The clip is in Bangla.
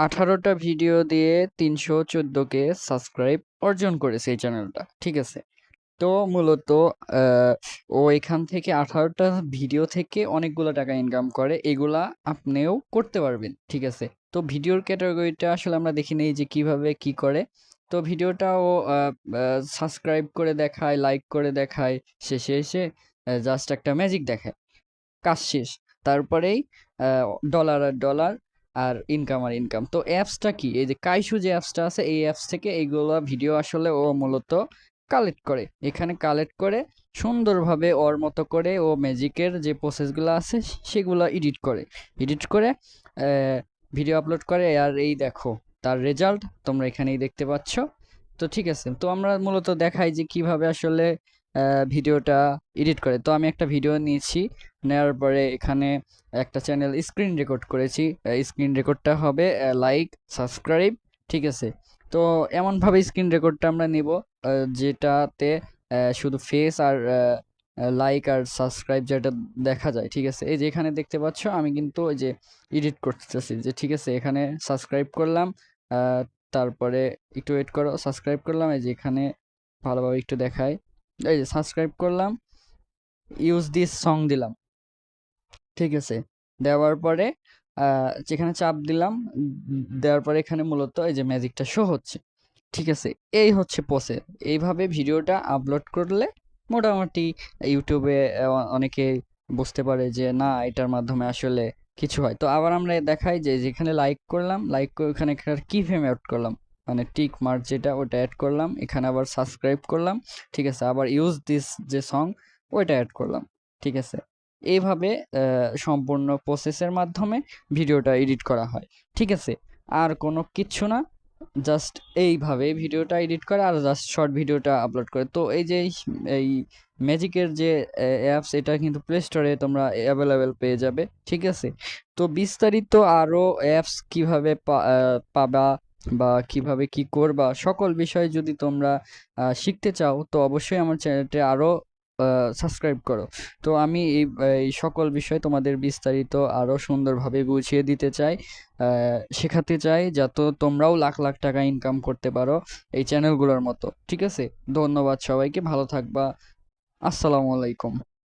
18টা ভিডিও দিয়ে 314কে সাবস্ক্রাইব অর্জন করেছে এই চ্যানেলটা, ঠিক আছে। তো মূলত ও এখান থেকে 18টা ভিডিও থেকে অনেকগুলো টাকা ইনকাম করে, এগুলা আপনিও করতে পারবেন, ঠিক আছে। তো ভিডিওর ক্যাটাগরিটা আসলে আমরা দেখি নেই যে কিভাবে কি করে। তো ভিডিওটা ও সাবস্ক্রাইব করে দেখায়, লাইক করে দেখায়, শেষে এসে জাস্ট একটা ম্যাজিক দেখায়, কাজ শেষ। তারপরেই ডলার আর ডলার, আর ইনকাম আর ইনকাম। তো অ্যাপসটা কি, এই যে কাইশু যে অ্যাপসটা আছে, এই অ্যাপস থেকে এইগুলো ভিডিও আসলে ও মূলত কালেক্ট করে, এখানে কালেক্ট করে সুন্দরভাবে ওর মতো করে ও ম্যাজিকের যে প্রসেসগুলো আছে সেগুলো এডিট করে ভিডিও আপলোড করে। আর এই দেখো তার রেজাল্ট তোমরা এখানেই দেখতে পাচ্ছ। তো ঠিক আছে, তো আমরা মূলত দেখাই যে কিভাবে আসলে ভিডিওটা এডিট করে। তো আমি একটা ভিডিও নিয়েছি, নেওয়ার পরে এখানে একটা চ্যানেল স্ক্রিন রেকর্ড করেছি। স্ক্রিন রেকর্ডটা হবে লাইক সাবস্ক্রাইব, ঠিক আছে। তো এমনভাবে স্ক্রিন রেকর্ডটা আমরা নিব যেটাতে শুধু ফেস আর লাইক আর সাবস্ক্রাইব যেটা দেখা যায়, ঠিক আছে। এই যে এখানে দেখতে পাচ্ছ আমি কিন্তু ওই যে এডিট করতেছি, যে ঠিক আছে এখানে সাবস্ক্রাইব করলাম, আহ, তারপরে একটু ওয়েট করো, সাবস্ক্রাইব করলাম, এই যে এখানে ভালোভাবে একটু দেখায়, এই যে সাবস্ক্রাইব করলাম, ইউজ দিস সং দিলাম, ঠিক আছে। দেওয়ার পরে যেখানে চাপ দিলাম, দেওয়ার পরে এখানে মূলত এই যে ম্যাজিকটা শো হচ্ছে, ঠিক আছে। এই হচ্ছে প্রসেস। এইভাবে ভিডিওটা আপলোড করলে মোটামুটি ইউটিউবে অনেকে বুঝতে পারে যে না, এটার মাধ্যমে আসলে কিছু হয়। তো আবার আমরা দেখাই যে যেখানে লাইক করলাম, লাইক করে ওখানে একটা কি ফ্রেম অ্যাড করলাম, মানে টিক মার্ক যেটা, ওটা অ্যাড করলাম, এখানে আবার সাবস্ক্রাইব করলাম, ঠিক আছে। আবার ইউজ দিস যে সং, ওইটা অ্যাড করলাম, ঠিক আছে। এইভাবে সম্পূর্ণ প্রসেসের মাধ্যমে ভিডিওটা এডিট করা হয়, ঠিক আছে। আর কোনো কিচ্ছু না, জাস্ট এইভাবে ভিডিওটা এডিট করে আর জাস্ট শর্ট ভিডিওটা আপলোড করে। তো এই যে এই ম্যাজিকের যে অ্যাপস, এটা কিন্তু প্লে স্টোরে তোমরা অ্যাভেলেবেল পেয়ে যাবে, ঠিক আছে। তো বিস্তারিত আরও অ্যাপস কিভাবে পাবা বা কিভাবে কি করবা, সকল বিষয় যদি তোমরা শিখতে চাও, তো অবশ্যই আমার চ্যানেলটা আরও সাবস্ক্রাইব করো। তো আমি এই সকল বিষয় তোমাদের বিস্তারিত আরও সুন্দরভাবে বুঝিয়ে দিতে চাই, শেখাতে চাই, যাতে তোমরাও লাখ লাখ টাকা ইনকাম করতে পারো এই চ্যানেলগুলোর মতো, ঠিক আছে। ধন্যবাদ সবাইকে, ভালো থাকবা। আসসালামু আলাইকুম।